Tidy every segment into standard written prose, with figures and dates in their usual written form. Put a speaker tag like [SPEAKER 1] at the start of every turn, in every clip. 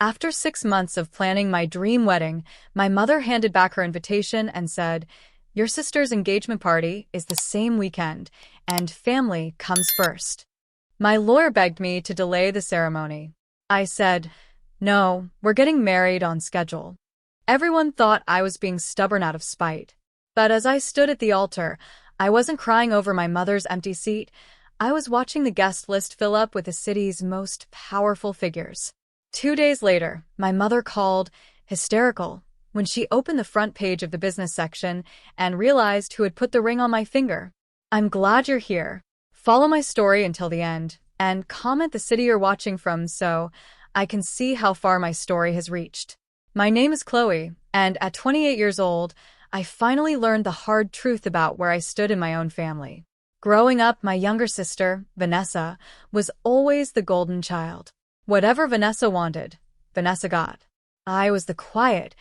[SPEAKER 1] After 6 months of planning my dream wedding, my mother handed back her invitation and said, "Your sister's engagement party is the same weekend, and family comes first." My lawyer begged me to delay the ceremony. I said, "No, we're getting married on schedule." Everyone thought I was being stubborn out of spite. But as I stood at the altar, I wasn't crying over my mother's empty seat. I was watching the guest list fill up with the city's most powerful figures. 2 days later, my mother called, hysterical, when she opened the front page of the business section and realized who had put the ring on my finger. "I'm glad you're here. Follow my story until the end, and comment the city you're watching from so I can see how far my story has reached." My name is Chloe, and at 28 years old, I finally learned the hard truth about where I stood in my own family. Growing up, my younger sister, Vanessa, was always the golden child. Whatever Vanessa wanted, Vanessa got. I was the quiet,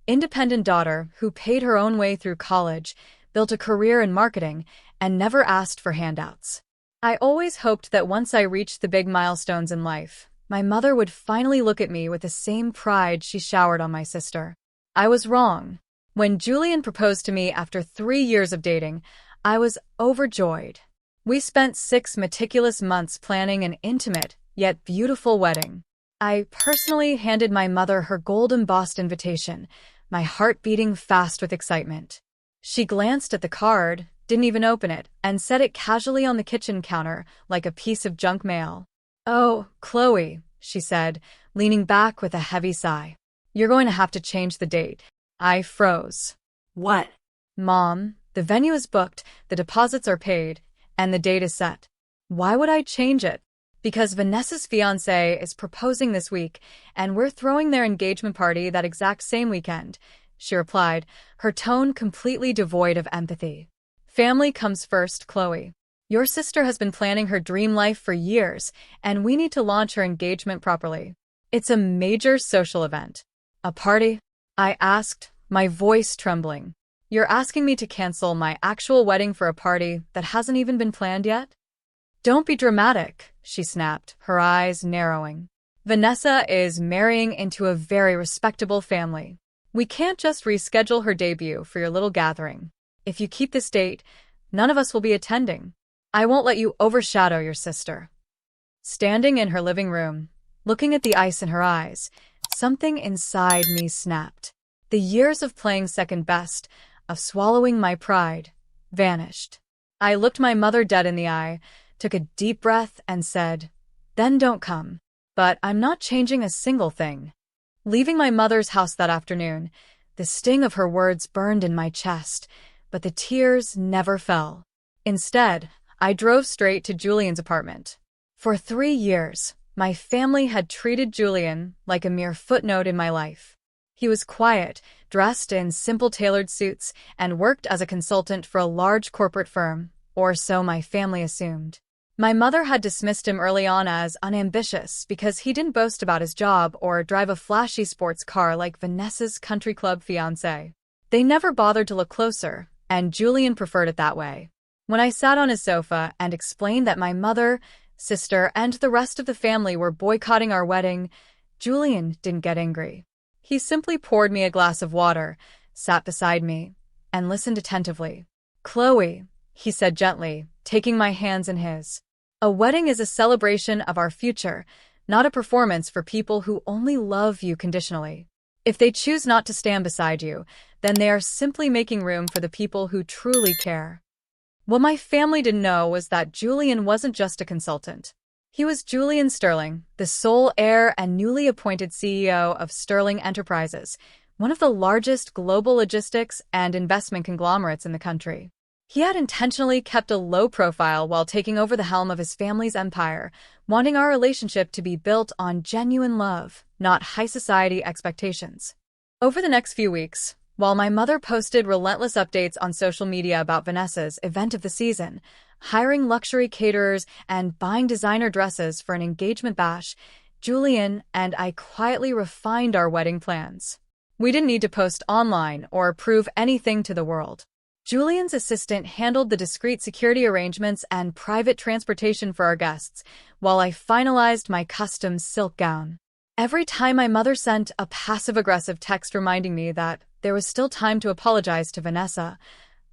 [SPEAKER 1] independent daughter who paid her own way through college, built a career in marketing, and never asked for handouts. I always hoped that once I reached the big milestones in life, my mother would finally look at me with the same pride she showered on my sister. I was wrong. When Julian proposed to me after 3 years of dating, I was overjoyed. We spent 6 meticulous months planning an intimate, yet beautiful wedding. I personally handed my mother her gold-embossed invitation, my heart beating fast with excitement. She glanced at the card, didn't even open it, and set it casually on the kitchen counter like a piece of junk mail. "Oh, Chloe," she said, leaning back with a heavy sigh. "You're going to have to change the date." I froze.
[SPEAKER 2] "What?"
[SPEAKER 1] "Mom, the venue is booked, the deposits are paid, and the date is set." "Why would I change it?" "Because Vanessa's fiancé is proposing this week, and we're throwing their engagement party that exact same weekend," she replied, her tone completely devoid of empathy. "Family comes first, Chloe. Your sister has been planning her dream life for years, and we need to launch her engagement properly. It's a major social event." "A party?" I asked, my voice trembling. "You're asking me to cancel my actual wedding for a party that hasn't even been planned yet?" "Don't be dramatic," she snapped, her eyes narrowing. "Vanessa is marrying into a very respectable family. We can't just reschedule her debut for your little gathering. If you keep this date, none of us will be attending. I won't let you overshadow your sister." Standing in her living room, looking at the ice in her eyes, something inside me snapped. The years of playing second best, of swallowing my pride, vanished. I looked my mother dead in the eye, took a deep breath, and said, "Then don't come." But I'm not changing a single thing. Leaving my mother's house that afternoon, the sting of her words burned in my chest, but the tears never fell. Instead, I drove straight to Julian's apartment. For 3 years, my family had treated Julian like a mere footnote in my life. He was quiet, dressed in simple tailored suits, and worked as a consultant for a large corporate firm, or so my family assumed. My mother had dismissed him early on as unambitious because he didn't boast about his job or drive a flashy sports car like Vanessa's country club fiancé. They never bothered to look closer, and Julian preferred it that way. When I sat on his sofa and explained that my mother, sister, and the rest of the family were boycotting our wedding, Julian didn't get angry. He simply poured me a glass of water, sat beside me, and listened attentively. "Chloe," he said gently, taking my hands in his. "A wedding is a celebration of our future, not a performance for people who only love you conditionally. If they choose not to stand beside you, then they are simply making room for the people who truly care." What my family didn't know was that Julian wasn't just a consultant. He was Julian Sterling, the sole heir and newly appointed CEO of Sterling Enterprises, one of the largest global logistics and investment conglomerates in the country. He had intentionally kept a low profile while taking over the helm of his family's empire, wanting our relationship to be built on genuine love, not high society expectations. Over the next few weeks, while my mother posted relentless updates on social media about Vanessa's event of the season, hiring luxury caterers and buying designer dresses for an engagement bash, Julian and I quietly refined our wedding plans. We didn't need to post online or prove anything to the world. Julian's assistant handled the discreet security arrangements and private transportation for our guests, while I finalized my custom silk gown. Every time my mother sent a passive-aggressive text reminding me that there was still time to apologize to Vanessa,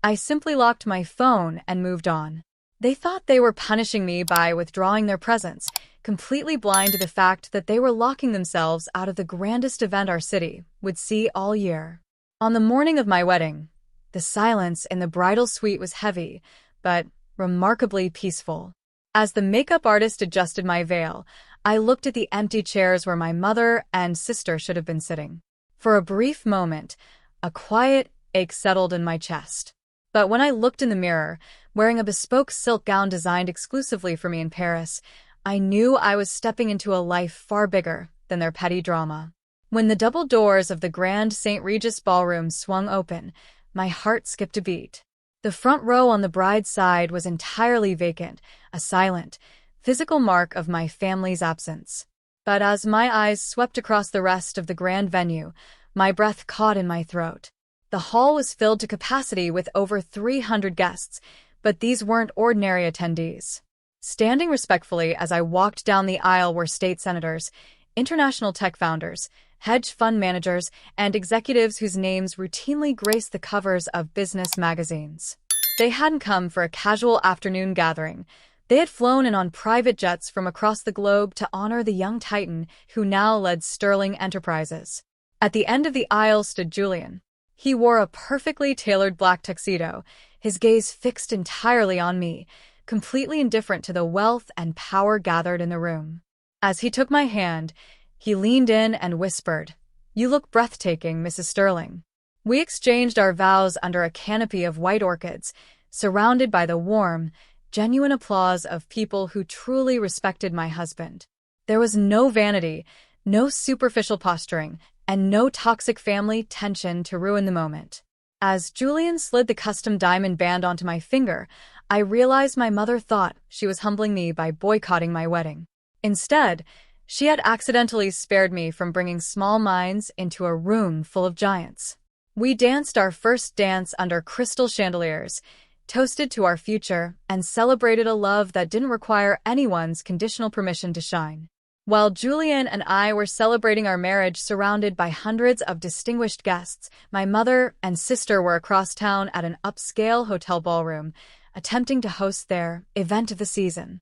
[SPEAKER 1] I simply locked my phone and moved on. They thought they were punishing me by withdrawing their presence, completely blind to the fact that they were locking themselves out of the grandest event our city would see all year. On the morning of my wedding, the silence in the bridal suite was heavy, but remarkably peaceful. As the makeup artist adjusted my veil, I looked at the empty chairs where my mother and sister should have been sitting. For a brief moment, a quiet ache settled in my chest. But when I looked in the mirror, wearing a bespoke silk gown designed exclusively for me in Paris, I knew I was stepping into a life far bigger than their petty drama. When the double doors of the Grand St. Regis ballroom swung open, my heart skipped a beat. The front row on the bride's side was entirely vacant, a silent, physical mark of my family's absence. But as my eyes swept across the rest of the grand venue, my breath caught in my throat. The hall was filled to capacity with over 300 guests, but these weren't ordinary attendees. Standing respectfully as I walked down the aisle were state senators, international tech founders, hedge fund managers, and executives whose names routinely graced the covers of business magazines. They hadn't come for a casual afternoon gathering. They had flown in on private jets from across the globe to honor the young titan who now led Sterling Enterprises. At the end of the aisle stood Julian. He wore a perfectly tailored black tuxedo, his gaze fixed entirely on me, completely indifferent to the wealth and power gathered in the room. As he took my hand, he leaned in and whispered, "You look breathtaking, Mrs. Sterling." We exchanged our vows under a canopy of white orchids, surrounded by the warm, genuine applause of people who truly respected my husband. There was no vanity, no superficial posturing, and no toxic family tension to ruin the moment. As Julian slid the custom diamond band onto my finger, I realized my mother thought she was humbling me by boycotting my wedding. Instead, she had accidentally spared me from bringing small minds into a room full of giants. We danced our first dance under crystal chandeliers, toasted to our future, and celebrated a love that didn't require anyone's conditional permission to shine. While Julian and I were celebrating our marriage surrounded by hundreds of distinguished guests, my mother and sister were across town at an upscale hotel ballroom, attempting to host their event of the season.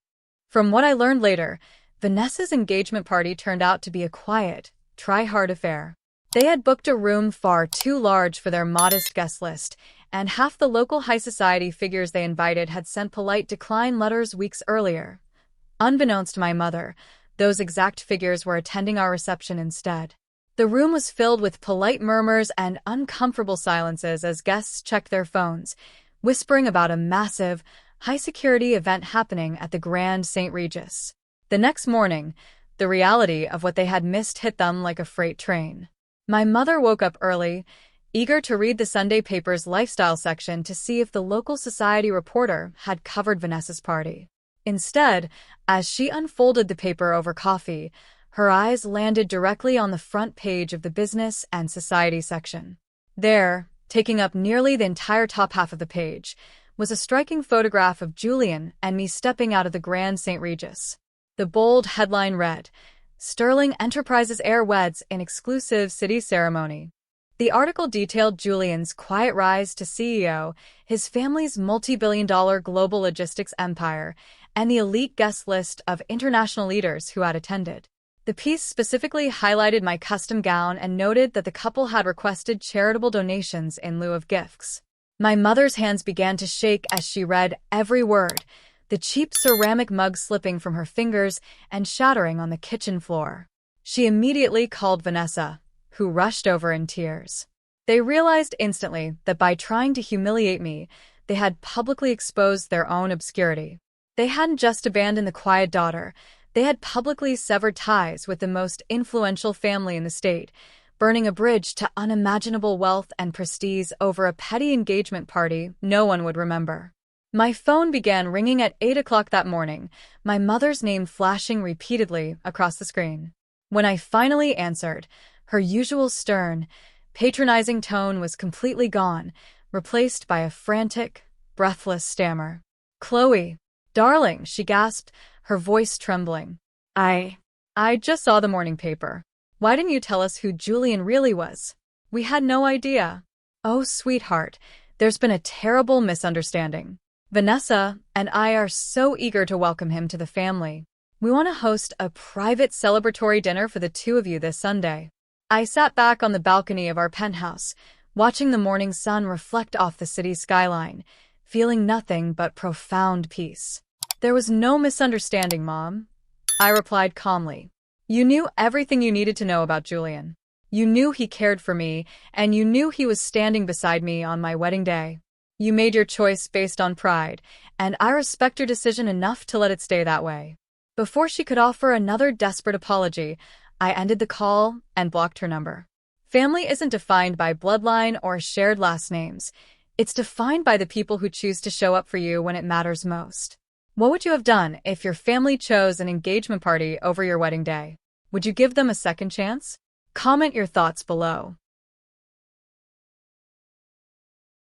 [SPEAKER 1] From what I learned later, Vanessa's engagement party turned out to be a quiet, try-hard affair. They had booked a room far too large for their modest guest list, and half the local high society figures they invited had sent polite decline letters weeks earlier. Unbeknownst to my mother, those exact figures were attending our reception instead. The room was filled with polite murmurs and uncomfortable silences as guests checked their phones, whispering about a massive, high-security event happening at the Grand St. Regis. The next morning, the reality of what they had missed hit them like a freight train. My mother woke up early, eager to read the Sunday paper's lifestyle section to see if the local society reporter had covered Vanessa's party. Instead, as she unfolded the paper over coffee, her eyes landed directly on the front page of the business and society section. There, taking up nearly the entire top half of the page, was a striking photograph of Julian and me stepping out of the Grand St. Regis. The bold headline read, "Sterling Enterprises heir weds in exclusive city ceremony." The article detailed Julian's quiet rise to CEO, his family's multi-billion-dollar global logistics empire, and the elite guest list of international leaders who had attended. The piece specifically highlighted my custom gown and noted that the couple had requested charitable donations in lieu of gifts. My mother's hands began to shake as she read every word, the cheap ceramic mug slipping from her fingers and shattering on the kitchen floor. She immediately called Vanessa, who rushed over in tears. They realized instantly that by trying to humiliate me, they had publicly exposed their own obscurity. They hadn't just abandoned the quiet daughter, they had publicly severed ties with the most influential family in the state, burning a bridge to unimaginable wealth and prestige over a petty engagement party no one would remember. My phone began ringing at 8 o'clock that morning, my mother's name flashing repeatedly across the screen. When I finally answered, her usual stern, patronizing tone was completely gone, replaced by a frantic, breathless stammer. "Chloe, darling," she gasped, her voice trembling. I just saw the morning paper. Why didn't you tell us who Julian really was? We had no idea. Oh, sweetheart, there's been a terrible misunderstanding. Vanessa and I are so eager to welcome him to the family. We want to host a private celebratory dinner for the two of you this Sunday. I sat back on the balcony of our penthouse, watching the morning sun reflect off the city's skyline, feeling nothing but profound peace. There was no misunderstanding, Mom, I replied calmly. You knew everything you needed to know about Julian. You knew he cared for me, and you knew he was standing beside me on my wedding day. You made your choice based on pride, and I respect your decision enough to let it stay that way. Before she could offer another desperate apology, I ended the call and blocked her number. Family isn't defined by bloodline or shared last names. It's defined by the people who choose to show up for you when it matters most. What would you have done if your family chose an engagement party over your wedding day? Would you give them a second chance? Comment your thoughts below.